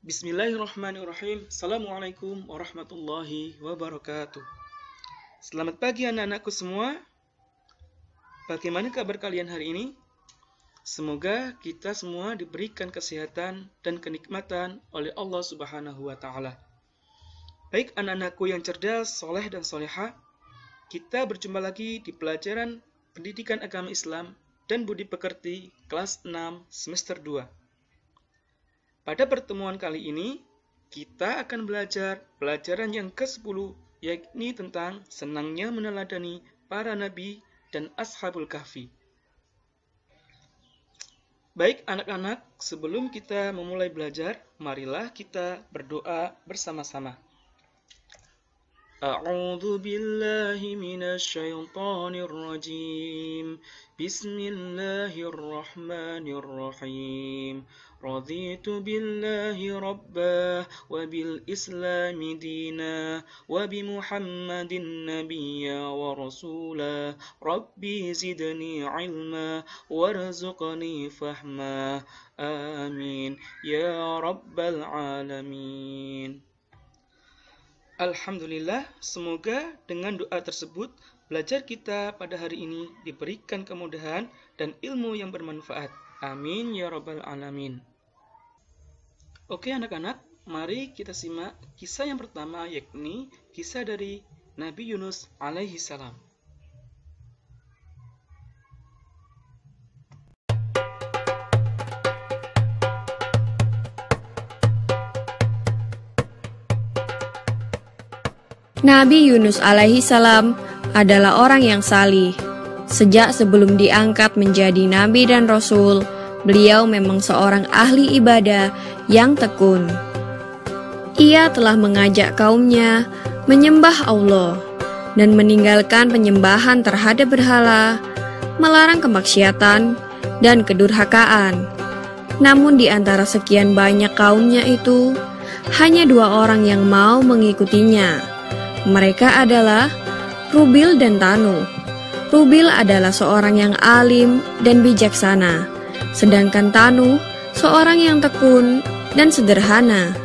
Bismillahirrahmanirrahim. Assalamualaikum warahmatullahi wabarakatuh. Selamat pagi anak-anakku semua. Bagaimana kabar kalian hari ini? Semoga kita semua diberikan kesehatan dan kenikmatan oleh Allah Subhanahu wa Ta'ala. Baik anak-anakku yang cerdas, soleh dan soleha, kita berjumpa lagi di pelajaran Pendidikan Agama Islam dan Budi Pekerti kelas 6 semester 2. Pada pertemuan kali ini, kita akan belajar pelajaran yang ke-10, yakni tentang senangnya meneladani para nabi dan ashabul kahfi. Baik anak-anak, sebelum kita memulai belajar, marilah kita berdoa bersama-sama. A'udzu billahi minasy syaithanir rajim. Bismillahirrahmanirrahim. Raditu billahi rabbah wa bil islami dina wa bi Muhammadin nabiyya wa rasula. Rabbi zidni ilma warzuqni fahma. Amin ya rabbal alamin. Alhamdulillah, semoga dengan doa tersebut belajar kita pada hari ini diberikan kemudahan dan ilmu yang bermanfaat. Amin ya rabbal alamin. Oke anak-anak, mari kita simak kisah yang pertama, yakni kisah dari Nabi Yunus alaihi salam. Nabi Yunus alaihi salam adalah orang yang salih. Sejak sebelum diangkat menjadi nabi dan rasul, beliau memang seorang ahli ibadah yang tekun. Ia telah mengajak kaumnya menyembah Allah dan meninggalkan penyembahan terhadap berhala, melarang kemaksiatan dan kedurhakaan. Namun di antara sekian banyak kaumnya itu, hanya 2 orang yang mau mengikutinya. Mereka adalah Rubil dan Tanu. Rubil adalah seorang yang alim dan bijaksana, sedangkan Tanu seorang yang tekun dan sederhana.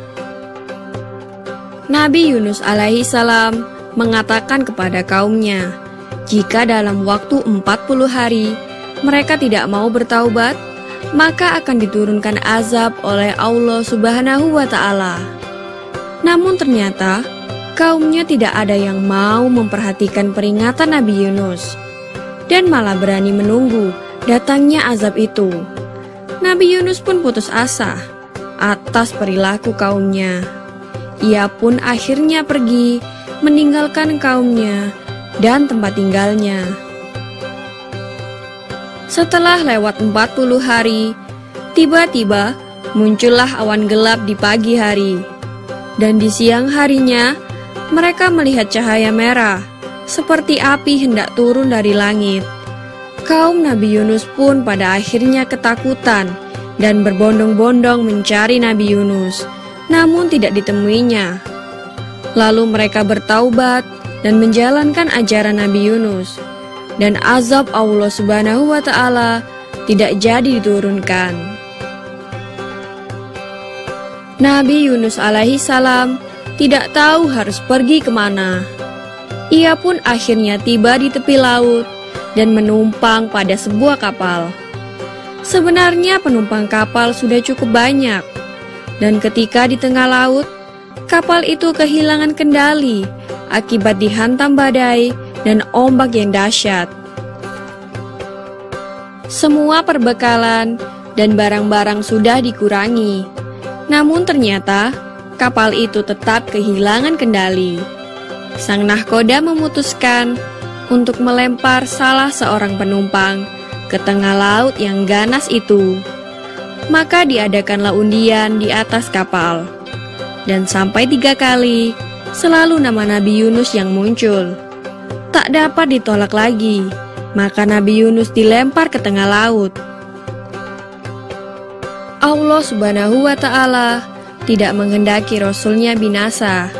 Nabi Yunus alaihi salam mengatakan kepada kaumnya, jika dalam waktu 40 hari mereka tidak mau bertaubat, maka akan diturunkan azab oleh Allah Subhanahu wa Ta'ala. Namun ternyata kaumnya tidak ada yang mau memperhatikan peringatan Nabi Yunus dan malah berani menunggu datangnya azab itu. Nabi Yunus pun putus asa atas perilaku kaumnya. Ia pun akhirnya pergi meninggalkan kaumnya dan tempat tinggalnya. Setelah lewat 40 hari, tiba-tiba muncullah awan gelap di pagi hari, dan di siang harinya mereka melihat cahaya merah, seperti api hendak turun dari langit. Kaum Nabi Yunus pun pada akhirnya ketakutan dan berbondong-bondong mencari Nabi Yunus, namun tidak ditemuinya. Lalu mereka bertaubat dan menjalankan ajaran Nabi Yunus, dan azab Allah Subhanahu wa Ta'ala tidak jadi diturunkan. Nabi Yunus alaihi salam tidak tahu harus pergi kemana. Ia pun akhirnya tiba di tepi laut dan menumpang pada sebuah kapal. Sebenarnya penumpang kapal sudah cukup banyak, dan ketika di tengah laut, kapal itu kehilangan kendali akibat dihantam badai dan ombak yang dahsyat. Semua perbekalan dan barang-barang sudah dikurangi, namun ternyata kapal itu tetap kehilangan kendali. Sang nahkoda memutuskan untuk melempar salah seorang penumpang ke tengah laut yang ganas itu. Maka diadakanlah undian di atas kapal, dan sampai 3 kali selalu nama Nabi Yunus yang muncul. Tak dapat ditolak lagi, maka Nabi Yunus dilempar ke tengah laut. Allah Subhanahu wa Ta'ala tidak menghendaki Rasulnya binasa.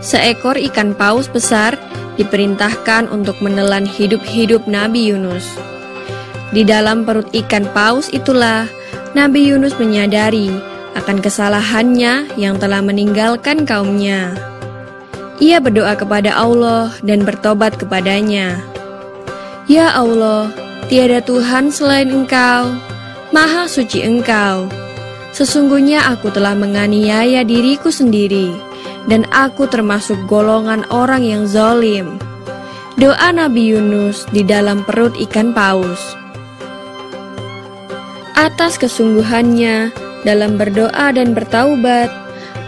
Seekor ikan paus besar diperintahkan untuk menelan hidup-hidup Nabi Yunus. Di dalam perut ikan paus itulah Nabi Yunus menyadari akan kesalahannya yang telah meninggalkan kaumnya. Ia berdoa kepada Allah dan bertobat kepadanya. Ya Allah, tiada Tuhan selain Engkau, Maha Suci Engkau. Sesungguhnya aku telah menganiaya diriku sendiri, dan aku termasuk golongan orang yang zalim. Doa Nabi Yunus di dalam perut ikan paus. Atas kesungguhannya dalam berdoa dan bertaubat,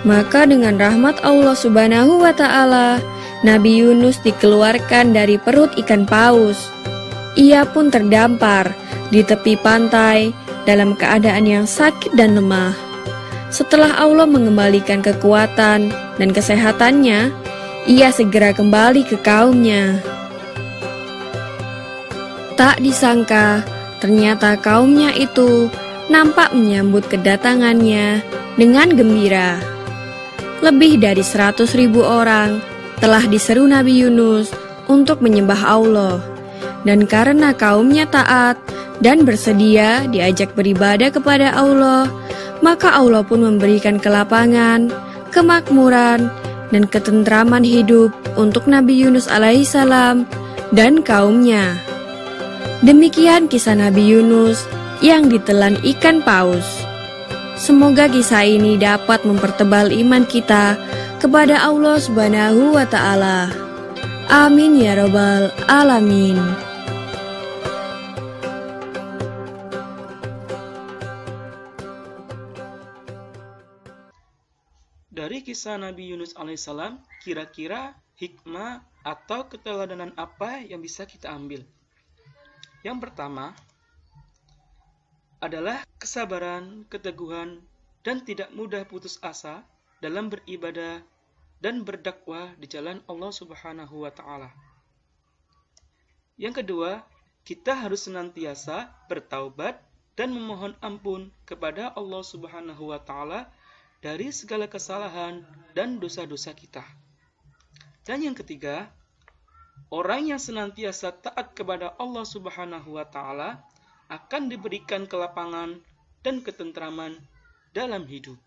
maka dengan rahmat Allah Subhanahu wa Ta'ala, Nabi Yunus dikeluarkan dari perut ikan paus. Ia pun terdampar di tepi pantai dalam keadaan yang sakit dan lemah. Setelah Allah mengembalikan kekuatan dan kesehatannya, ia segera kembali ke kaumnya. Tak disangka, ternyata kaumnya itu nampak menyambut kedatangannya dengan gembira. Lebih dari 100.000 orang telah diseru Nabi Yunus untuk menyembah Allah. Dan karena kaumnya taat dan bersedia diajak beribadah kepada Allah, maka Allah pun memberikan kelapangan, kemakmuran, dan ketentraman hidup untuk Nabi Yunus alaihissalam dan kaumnya. Demikian kisah Nabi Yunus yang ditelan ikan paus. Semoga kisah ini dapat mempertebal iman kita kepada Allah Subhanahu wa Ta'ala. Amin ya Rabbal Alamin. Dari kisah Nabi Yunus alaihissalam, kira-kira hikmah atau keteladanan apa yang bisa kita ambil? Yang pertama adalah kesabaran, keteguhan, dan tidak mudah putus asa dalam beribadah dan berdakwah di jalan Allah Subhanahu wa Ta'ala. Yang kedua, kita harus senantiasa bertaubat dan memohon ampun kepada Allah Subhanahu wa Ta'ala dari segala kesalahan dan dosa-dosa kita. Dan yang ketiga, orang yang senantiasa taat kepada Allah Subhanahu wa Ta'ala akan diberikan kelapangan dan ketentraman dalam hidup.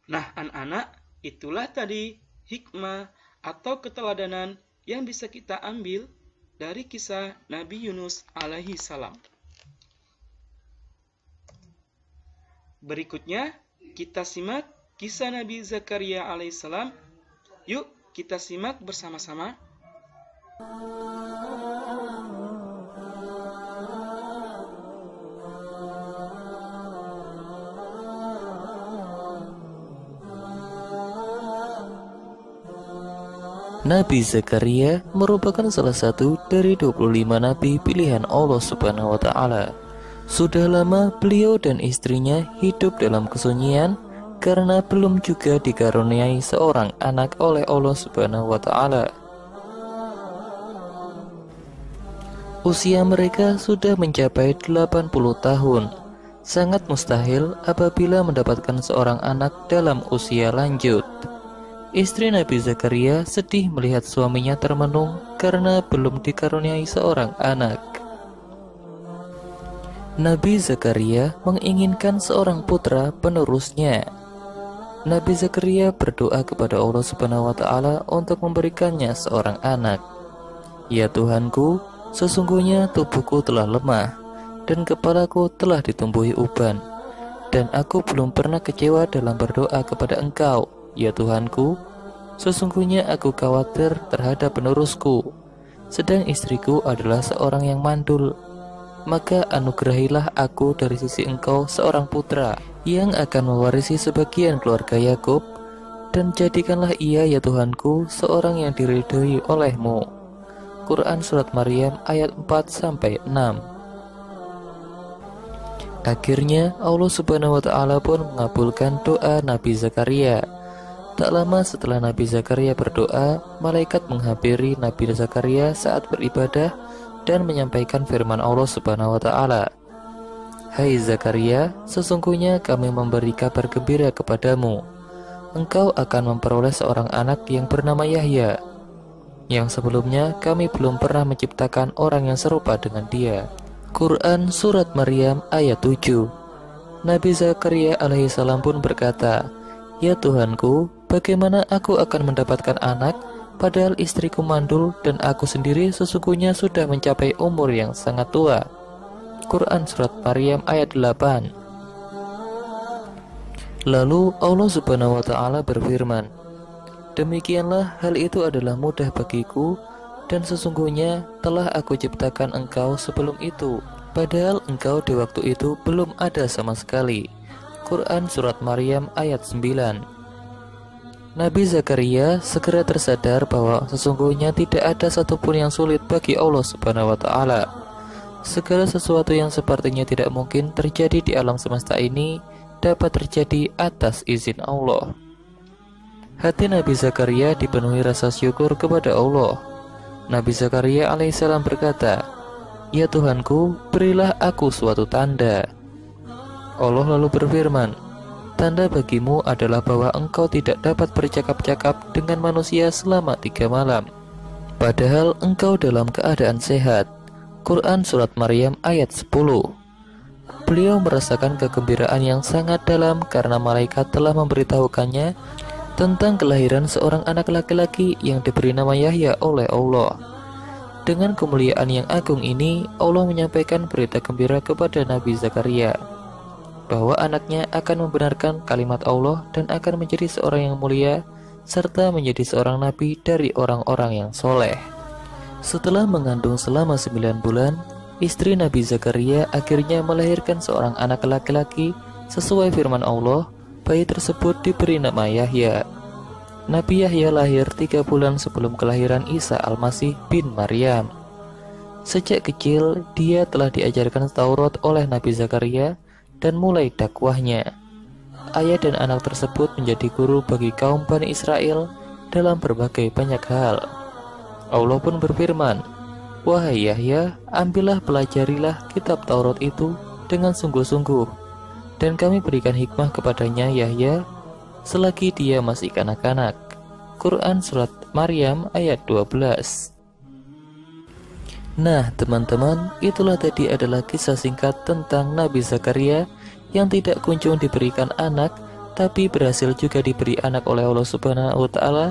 Nah, anak-anak, itulah tadi hikmah atau keteladanan yang bisa kita ambil dari kisah Nabi Yunus alaihi salam. Berikutnya, kita simak kisah Nabi Zakaria alaihissalam. Yuk, kita simak bersama-sama. Nabi Zakaria merupakan salah satu dari 25 nabi pilihan Allah Subhanahu wa Ta'ala. Sudah lama beliau dan istrinya hidup dalam kesunyian karena belum juga dikaruniai seorang anak oleh Allah Subhanahu wa Ta'ala. Usia mereka sudah mencapai 80 tahun. Sangat mustahil apabila mendapatkan seorang anak dalam usia lanjut. Istri Nabi Zakaria sedih melihat suaminya termenung karena belum dikaruniai seorang anak. Nabi Zakaria menginginkan seorang putra penerusnya. Nabi Zakaria berdoa kepada Allah Subhanahu wa Ta'ala untuk memberikannya seorang anak. Ya Tuhanku, sesungguhnya tubuhku telah lemah dan kepalaku telah ditumbuhi uban, dan aku belum pernah kecewa dalam berdoa kepada Engkau. Ya Tuhanku, sesungguhnya aku khawatir terhadap penerusku, sedang istriku adalah seorang yang mandul. Maka anugerahilah aku dari sisi Engkau seorang putra yang akan mewarisi sebagian keluarga Yakub, dan jadikanlah ia ya Tuhanku seorang yang diridhoi oleh-Mu. Quran Surat Maryam ayat 4-6. Akhirnya Allah Subhanahu wa Ta'ala pun mengabulkan doa Nabi Zakaria. Tak lama setelah Nabi Zakaria berdoa, malaikat menghampiri Nabi Zakaria saat beribadah dan menyampaikan firman Allah Subhanahu wa Ta'ala. Hai Zakaria, sesungguhnya kami memberi kabar gembira kepadamu. Engkau akan memperoleh seorang anak yang bernama Yahya, yang sebelumnya kami belum pernah menciptakan orang yang serupa dengan dia. Quran Surat Maryam ayat 7. Nabi Zakaria alaihissalam pun berkata, "Ya Tuhanku, bagaimana aku akan mendapatkan anak, padahal istriku mandul dan aku sendiri sesungguhnya sudah mencapai umur yang sangat tua." Quran Surat Maryam ayat 8. Lalu Allah Subhanahu wa Ta'ala berfirman, "Demikianlah hal itu adalah mudah bagiku, dan sesungguhnya telah aku ciptakan engkau sebelum itu, padahal engkau di waktu itu belum ada sama sekali." Quran Surat Maryam ayat 9. Nabi Zakaria segera tersadar bahwa sesungguhnya tidak ada satupun yang sulit bagi Allah Subhanahu wa Ta'ala. Segala sesuatu yang sepertinya tidak mungkin terjadi di alam semesta ini dapat terjadi atas izin Allah. Hati Nabi Zakaria dipenuhi rasa syukur kepada Allah. Nabi Zakaria alaihissalam berkata, "Ya Tuhanku, berilah aku suatu tanda." Allah lalu berfirman, "Tanda bagimu adalah bahwa engkau tidak dapat bercakap-cakap dengan manusia selama 3 malam, padahal engkau dalam keadaan sehat." Quran Surat Maryam ayat 10. Beliau merasakan kegembiraan yang sangat dalam karena malaikat telah memberitahukannya tentang kelahiran seorang anak laki-laki yang diberi nama Yahya oleh Allah. Dengan kemuliaan yang agung ini, Allah menyampaikan berita gembira kepada Nabi Zakaria bahwa anaknya akan membenarkan kalimat Allah dan akan menjadi seorang yang mulia serta menjadi seorang nabi dari orang-orang yang soleh. Setelah mengandung selama 9 bulan, istri Nabi Zakaria akhirnya melahirkan seorang anak laki-laki sesuai firman Allah. Bayi tersebut diberi nama Yahya. Nabi Yahya lahir 3 bulan sebelum kelahiran Isa Al-Masih bin Maryam. Sejak kecil, dia telah diajarkan Taurat oleh Nabi Zakaria dan mulai dakwahnya. Ayah dan anak tersebut menjadi guru bagi kaum Bani Israel dalam berbagai banyak hal. Allah pun berfirman, "Wahai Yahya, ambillah pelajarilah kitab Taurat itu dengan sungguh-sungguh, dan kami berikan hikmah kepadanya Yahya selagi dia masih kanak-kanak." Quran Surat Maryam ayat 12. Nah teman-teman, itulah tadi adalah kisah singkat tentang Nabi Zakaria yang tidak kunjung diberikan anak, tapi berhasil juga diberi anak oleh Allah Subhanahu wa Ta'ala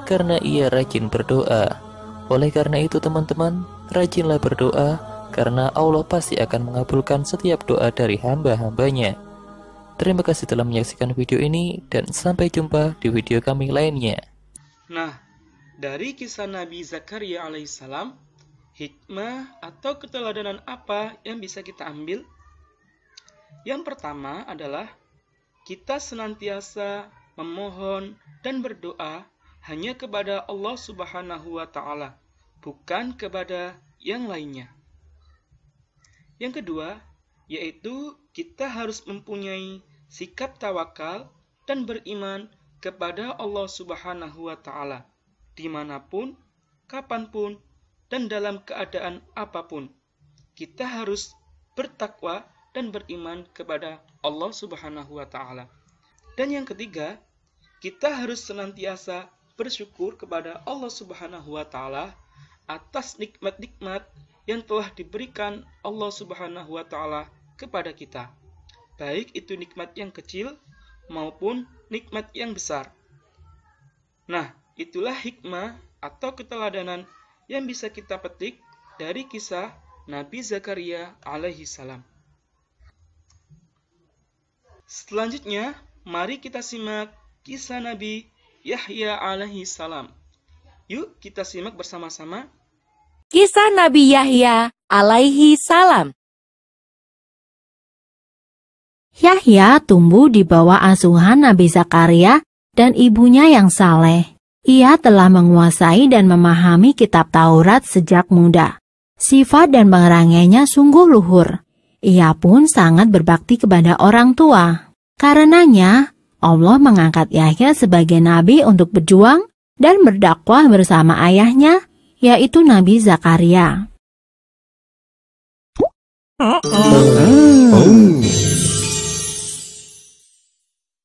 karena ia rajin berdoa. Oleh karena itu teman-teman, rajinlah berdoa karena Allah pasti akan mengabulkan setiap doa dari hamba-hambanya. Terima kasih telah menyaksikan video ini dan sampai jumpa di video kami lainnya. Nah, dari kisah Nabi Zakaria alaihissalam, hikmah atau keteladanan apa yang bisa kita ambil? Yang pertama adalah kita senantiasa memohon dan berdoa hanya kepada Allah Subhanahu wa Ta'ala, bukan kepada yang lainnya. Yang kedua, yaitu kita harus mempunyai sikap tawakal dan beriman kepada Allah Subhanahu wa Ta'ala, dimanapun, kapanpun, dan dalam keadaan apapun. Kita harus bertakwa dan beriman kepada Allah Subhanahu wa Ta'ala. Dan yang ketiga, kita harus senantiasa bersyukur kepada Allah Subhanahu wa Ta'ala atas nikmat-nikmat yang telah diberikan Allah Subhanahu wa Ta'ala kepada kita, baik itu nikmat yang kecil maupun nikmat yang besar. Nah, itulah hikmah atau keteladanan yang bisa kita petik dari kisah Nabi Zakaria alaihi salam. Selanjutnya, mari kita simak kisah Nabi Yahya alaihi salam. Yuk kita simak bersama-sama. Kisah Nabi Yahya alaihi salam. Yahya tumbuh di bawah asuhan Nabi Zakaria dan ibunya yang saleh. Ia telah menguasai dan memahami kitab Taurat sejak muda. Sifat dan perangannya sungguh luhur. Ia pun sangat berbakti kepada orang tua. Karenanya, Allah mengangkat Yahya sebagai nabi untuk berjuang dan berdakwah bersama ayahnya, yaitu Nabi Zakaria.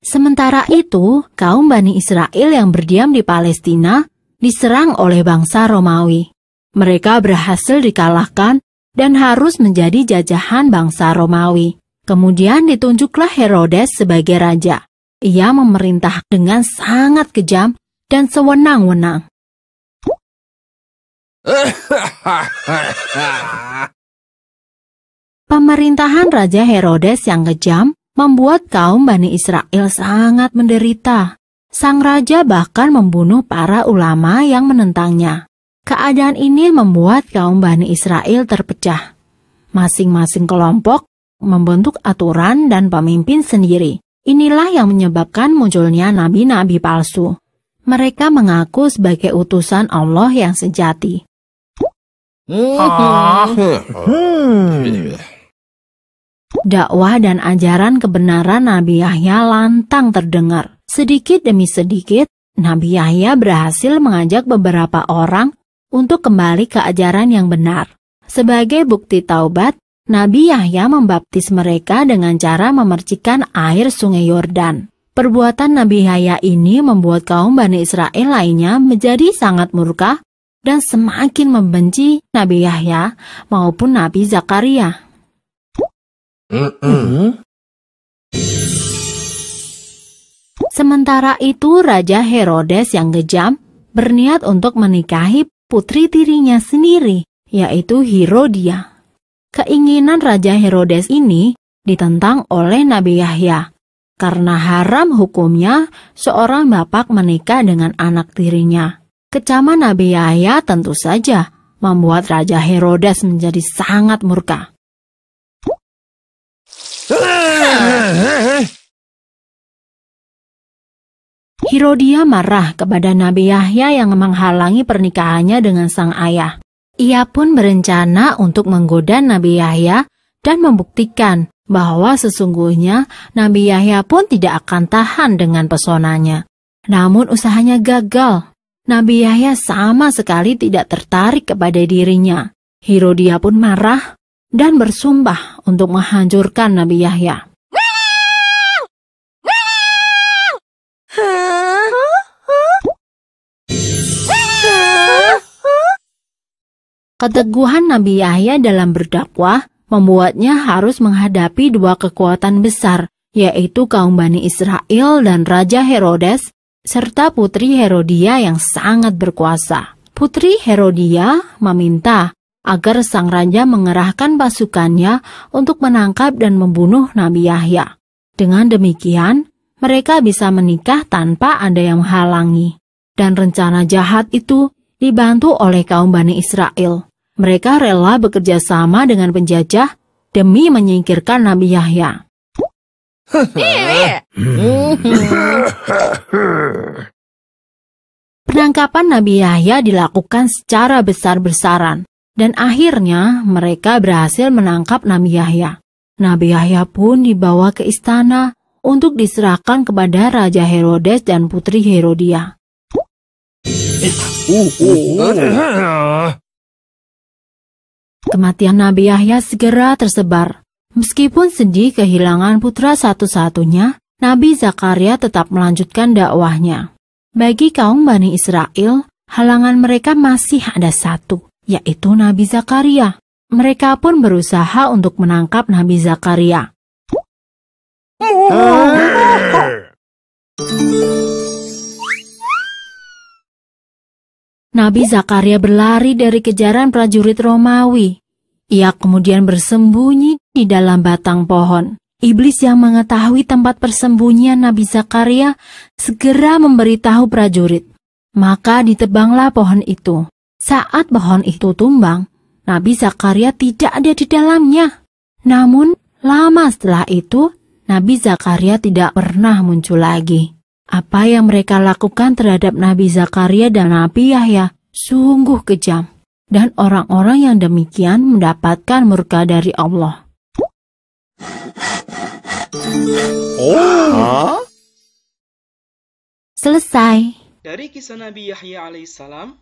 Sementara itu, kaum Bani Israel yang berdiam di Palestina diserang oleh bangsa Romawi. Mereka berhasil dikalahkan dan harus menjadi jajahan bangsa Romawi. Kemudian ditunjuklah Herodes sebagai raja. Ia memerintah dengan sangat kejam dan sewenang-wenang. Pemerintahan Raja Herodes yang kejam membuat kaum Bani Israel sangat menderita. Sang raja bahkan membunuh para ulama yang menentangnya. Keadaan ini membuat kaum Bani Israel terpecah. Masing-masing kelompok membentuk aturan dan pemimpin sendiri. Inilah yang menyebabkan munculnya nabi-nabi palsu. Mereka mengaku sebagai utusan Allah yang sejati. Dakwah dan ajaran kebenaran Nabi Yahya lantang terdengar. Sedikit demi sedikit, Nabi Yahya berhasil mengajak beberapa orang untuk kembali ke ajaran yang benar. Sebagai bukti taubat, Nabi Yahya membaptis mereka dengan cara memercikan air sungai Yordan. Perbuatan Nabi Yahya ini membuat kaum Bani Israel lainnya menjadi sangat murka dan semakin membenci Nabi Yahya maupun Nabi Zakaria. Sementara itu, Raja Herodes yang kejam berniat untuk menikahi putri tirinya sendiri, yaitu Herodia. Keinginan Raja Herodes ini ditentang oleh Nabi Yahya, karena haram hukumnya seorang bapak menikah dengan anak tirinya. Kecaman Nabi Yahya tentu saja membuat Raja Herodes menjadi sangat murka. Herodia marah kepada Nabi Yahya yang menghalangi pernikahannya dengan sang ayah. Ia pun berencana untuk menggoda Nabi Yahya dan membuktikan bahwa sesungguhnya Nabi Yahya pun tidak akan tahan dengan pesonanya. Namun usahanya gagal. Nabi Yahya sama sekali tidak tertarik kepada dirinya. Herodia pun marah dan bersumpah untuk menghancurkan Nabi Yahya. Keteguhan Nabi Yahya dalam berdakwah membuatnya harus menghadapi dua kekuatan besar, yaitu kaum Bani Israel dan Raja Herodes, serta putri Herodia yang sangat berkuasa. Putri Herodia meminta agar sang raja mengerahkan pasukannya untuk menangkap dan membunuh Nabi Yahya. Dengan demikian, mereka bisa menikah tanpa ada yang menghalangi. Dan rencana jahat itu dibantu oleh kaum Bani Israel. Mereka rela bekerja sama dengan penjajah demi menyingkirkan Nabi Yahya. Penangkapan Nabi Yahya dilakukan secara besar-besaran, dan akhirnya mereka berhasil menangkap Nabi Yahya. Nabi Yahya pun dibawa ke istana untuk diserahkan kepada Raja Herodes dan putri Herodia. Kematian Nabi Yahya segera tersebar. Meskipun sedih kehilangan putra satu-satunya, Nabi Zakaria tetap melanjutkan dakwahnya. Bagi kaum Bani Israel, halangan mereka masih ada satu, yaitu Nabi Zakaria. Mereka pun berusaha untuk menangkap Nabi Zakaria. Nabi Zakaria berlari dari kejaran prajurit Romawi. Ia kemudian bersembunyi di dalam batang pohon. Iblis yang mengetahui tempat persembunyian Nabi Zakaria segera memberitahu prajurit. Maka ditebanglah pohon itu. Saat pohon itu tumbang, Nabi Zakaria tidak ada di dalamnya. Namun, lama setelah itu, Nabi Zakaria tidak pernah muncul lagi. Apa yang mereka lakukan terhadap Nabi Zakaria dan Nabi Yahya sungguh kejam, dan orang-orang yang demikian mendapatkan murka dari Allah. Selesai. Dari kisah Nabi Yahya alaihissalam,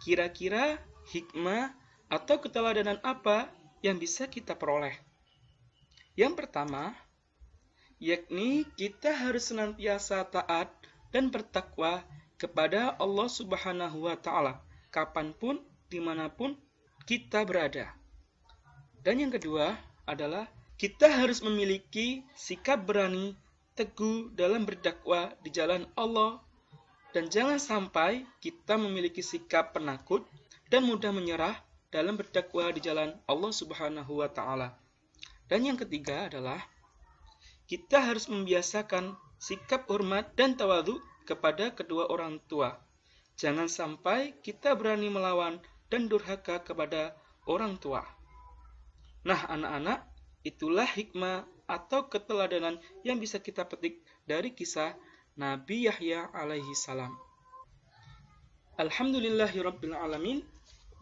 kira-kira hikmah atau keteladanan apa yang bisa kita peroleh? Yang pertama, yakni kita harus senantiasa taat dan bertakwa kepada Allah Subhanahu wa Ta'ala, kapanpun, dimanapun kita berada. Dan yang kedua adalah Kita harus memiliki sikap berani, teguh dalam berdakwah di jalan Allah, dan jangan sampai kita memiliki sikap penakut dan mudah menyerah dalam berdakwah di jalan Allah Subhanahu wa Ta'ala. Dan yang ketiga adalah kita harus membiasakan sikap hormat dan tawadhu kepada kedua orang tua. Jangan sampai kita berani melawan dan durhaka kepada orang tua. Nah, anak-anak, itulah hikmah atau keteladanan yang bisa kita petik dari kisah Nabi Yahya alaihi salam. Alhamdulillahirabbil alamin.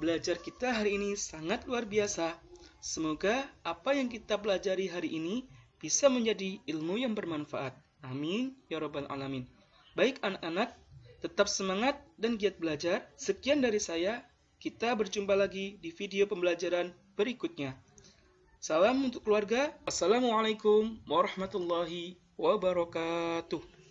Belajar kita hari ini sangat luar biasa. Semoga apa yang kita pelajari hari ini bisa menjadi ilmu yang bermanfaat. Amin ya rabbal alamin. Baik anak-anak, tetap semangat dan giat belajar. Sekian dari saya. Kita berjumpa lagi di video pembelajaran berikutnya. Salam untuk keluarga. Assalamualaikum warahmatullahi wabarakatuh.